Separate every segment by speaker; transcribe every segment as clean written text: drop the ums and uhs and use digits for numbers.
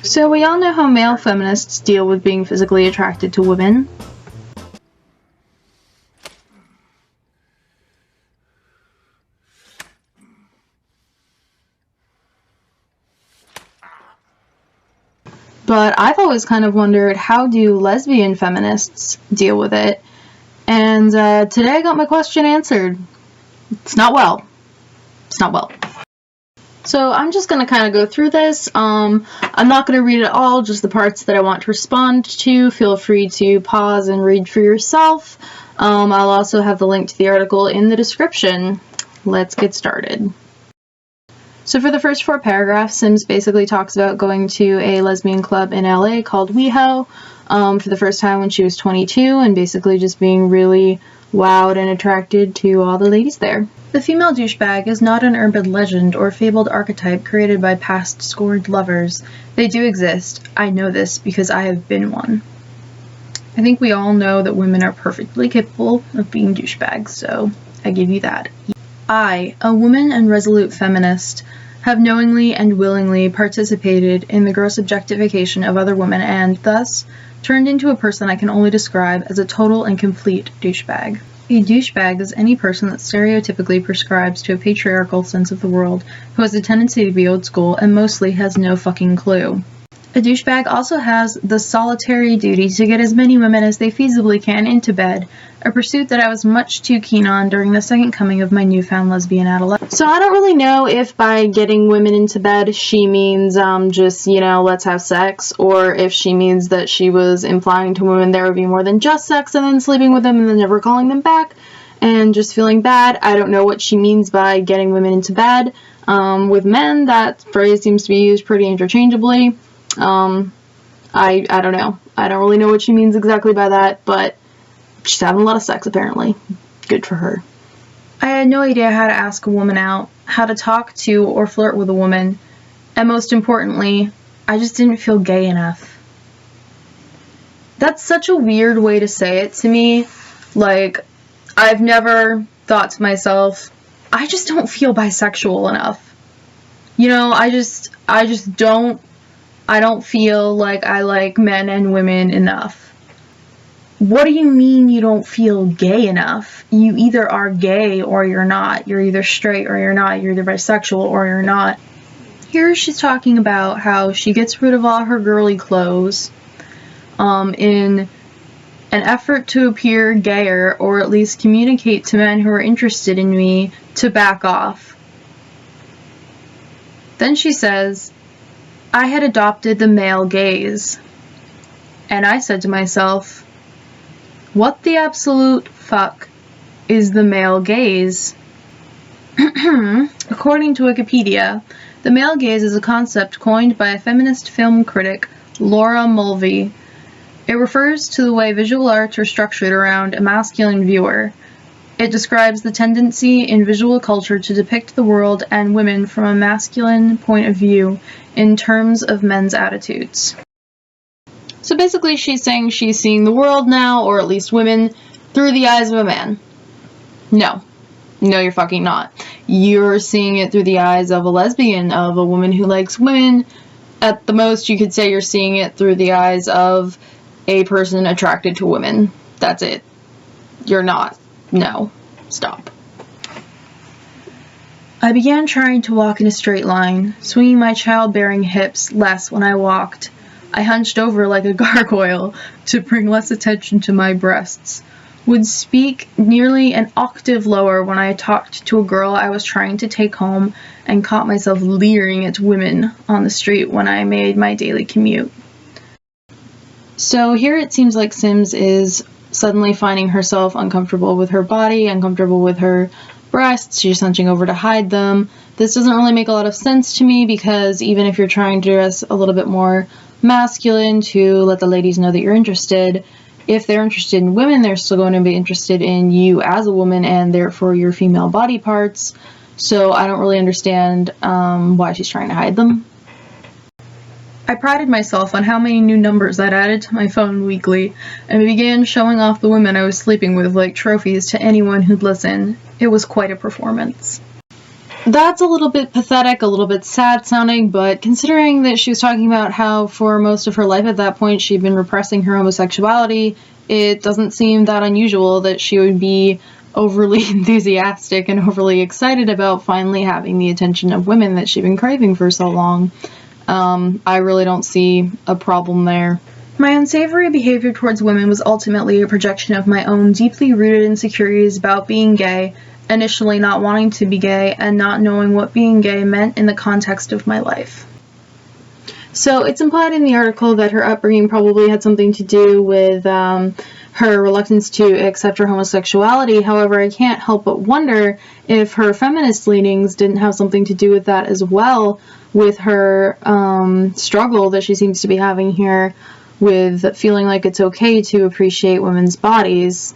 Speaker 1: So we all know how male feminists deal with being physically attracted to women. But I've always kind of wondered, how do lesbian feminists deal with it? And today I got my question answered. It's not well. It's not well. So I'm just going to kind of go through this. I'm not going to read it all, just the parts that I want to respond to. Feel free to pause and read for yourself. I'll also have the link to the article in the description. Let's get started. So for the first 4 paragraphs, Sims basically talks about going to a lesbian club in LA called WeHo for the first time when she was 22, and basically just being really wowed and attracted to all the ladies there. The female douchebag is not an urban legend or fabled archetype created by past scorned lovers. They do exist. I know this because I have been one. I think we all know that women are perfectly capable of being douchebags, so I give you that. I, a woman and resolute feminist, have knowingly and willingly participated in the gross objectification of other women and, thus, turned into a person I can only describe as a total and complete douchebag. A douchebag is any person that stereotypically prescribes to a patriarchal sense of the world, who has a tendency to be old school and mostly has no fucking clue. A douchebag also has the solitary duty to get as many women as they feasibly can into bed, a pursuit that I was much too keen on during the second coming of my newfound lesbian adolescence. So I don't really know if by getting women into bed she means just, let's have sex, or if she means that she was implying to women there would be more than just sex and then sleeping with them and then never calling them back and just feeling bad. I don't know what she means by getting women into bed. With men, that phrase seems to be used pretty interchangeably. I don't know. I don't really know what she means exactly by that, but she's having a lot of sex apparently. Good for her. I had no idea how to ask a woman out, how to talk to or flirt with a woman, and most importantly, I just didn't feel gay enough. That's such a weird way to say it to me. Like, I've never thought to myself, I just don't feel bisexual enough. I don't feel like I like men and women enough. What do you mean you don't feel gay enough? You either are gay or you're not. You're either straight or you're not. You're either bisexual or you're not. Here she's talking about how she gets rid of all her girly clothes in an effort to appear gayer, or at least communicate to men who are interested in me to back off. Then she says, I had adopted the male gaze. And I said to myself, what the absolute fuck is the male gaze? According to Wikipedia, the male gaze is a concept coined by a feminist film critic, Laura Mulvey. It refers to the way visual arts are structured around a masculine viewer. It describes the tendency in visual culture to depict the world and women from a masculine point of view in terms of men's attitudes. So basically she's saying she's seeing the world now, or at least women, through the eyes of a man. No. No, you're fucking not. You're seeing it through the eyes of a lesbian, of a woman who likes women. At the most, you could say you're seeing it through the eyes of a person attracted to women. That's it. You're not. No. Stop. I began trying to walk in a straight line, swinging my childbearing hips less when I walked. I hunched over like a gargoyle to bring less attention to my breasts. Would speak nearly an octave lower when I talked to a girl I was trying to take home, and caught myself leering at women on the street when I made my daily commute. So here it seems like Sims is suddenly finding herself uncomfortable with her body, uncomfortable with her breasts. She's hunching over to hide them. This doesn't really make a lot of sense to me, because even if you're trying to dress a little bit more masculine to let the ladies know that you're interested, if they're interested in women, they're still going to be interested in you as a woman and therefore your female body parts. So I don't really understand why she's trying to hide them. I prided myself on how many new numbers I'd added to my phone weekly, and began showing off the women I was sleeping with like trophies to anyone who'd listen. It was quite a performance. That's a little bit pathetic, a little bit sad sounding, but considering that she was talking about how for most of her life at that point she'd been repressing her homosexuality, it doesn't seem that unusual that she would be overly enthusiastic and overly excited about finally having the attention of women that she'd been craving for so long. I really don't see a problem there. My unsavory behavior towards women was ultimately a projection of my own deeply rooted insecurities about being gay, initially not wanting to be gay and not knowing what being gay meant in the context of my life. So it's implied in the article that her upbringing probably had something to do with her reluctance to accept her homosexuality. However, I can't help but wonder if her feminist leanings didn't have something to do with that as well, with her struggle that she seems to be having here with feeling like it's okay to appreciate women's bodies.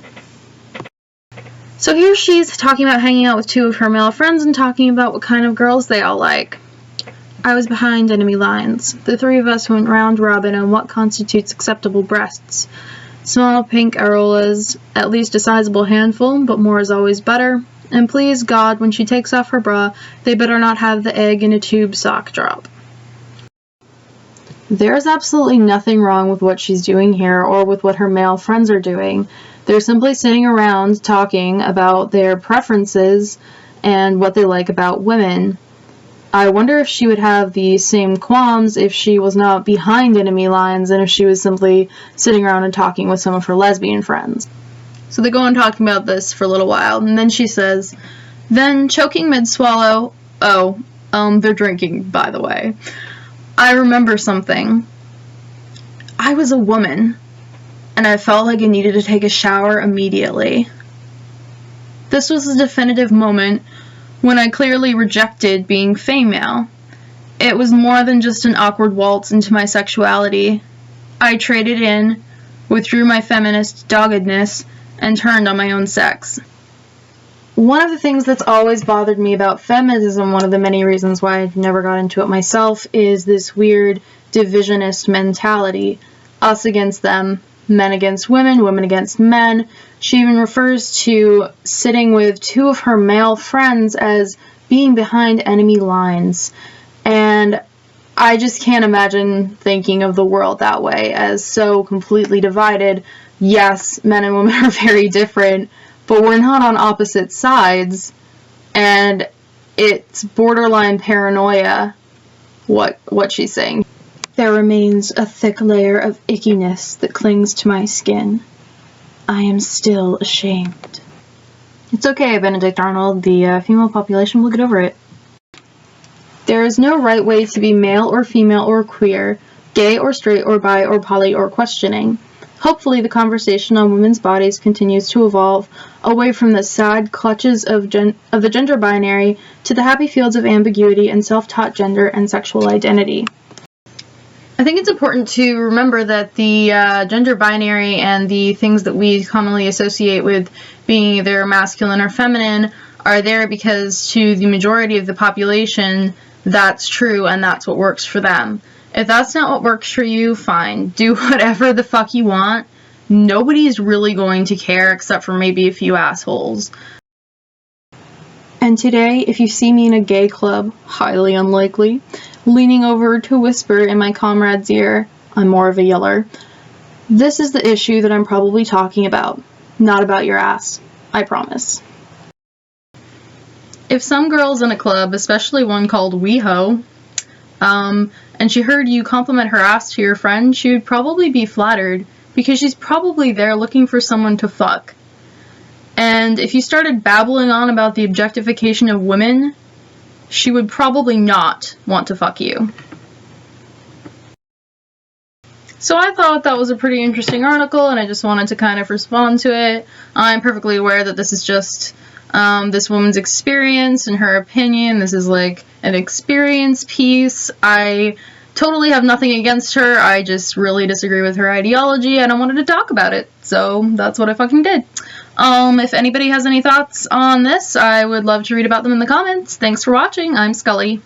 Speaker 1: So here she's talking about hanging out with two of her male friends and talking about what kind of girls they all like. I was behind enemy lines. The three of us went round robin on what constitutes acceptable breasts. Small pink areolas, at least a sizable handful, but more is always better. And please God, when she takes off her bra, they better not have the egg in a tube sock drop. There's absolutely nothing wrong with what she's doing here or with what her male friends are doing. They're simply sitting around talking about their preferences and what they like about women. I wonder if she would have the same qualms if she was not behind enemy lines and if she was simply sitting around and talking with some of her lesbian friends. So they go on talking about this for a little while, and then she says, then choking mid-swallow, they're drinking, by the way. I remember something. I was a woman, and I felt like I needed to take a shower immediately. This was a definitive moment when I clearly rejected being female. It was more than just an awkward waltz into my sexuality. I traded in, withdrew my feminist doggedness, and turned on my own sex. One of the things that's always bothered me about feminism, one of the many reasons why I've never got into it myself, is this weird divisionist mentality. Us against them, men against women, women against men. She even refers to sitting with two of her male friends as being behind enemy lines. And I just can't imagine thinking of the world that way, as so completely divided. Yes, men and women are very different, but we're not on opposite sides, and it's borderline paranoia, what she's saying. There remains a thick layer of ickiness that clings to my skin. I am still ashamed. It's okay, Benedict Arnold, the female population will get over it. There is no right way to be male or female or queer, gay or straight or bi or poly or questioning. Hopefully the conversation on women's bodies continues to evolve away from the sad clutches of the gender binary to the happy fields of ambiguity and self-taught gender and sexual identity. I think it's important to remember that the gender binary and the things that we commonly associate with being either masculine or feminine are there because to the majority of the population that's true and that's what works for them. If that's not what works for you, fine. Do whatever the fuck you want. Nobody's really going to care except for maybe a few assholes. And today, if you see me in a gay club, highly unlikely, leaning over to whisper in my comrade's ear, I'm more of a yeller, this is the issue that I'm probably talking about, not about your ass. I promise. If some girl's in a club, especially one called WeHo, and she heard you compliment her ass to your friend, she would probably be flattered because she's probably there looking for someone to fuck. And if you started babbling on about the objectification of women, she would probably not want to fuck you. So I thought that was a pretty interesting article, and I just wanted to kind of respond to it. I'm perfectly aware that this is just this woman's experience and her opinion. This is like an experience piece. I totally have nothing against her. I just really disagree with her ideology, and I wanted to talk about it. So that's what I fucking did. If anybody has any thoughts on this, I would love to read about them in the comments. Thanks for watching. I'm Scully.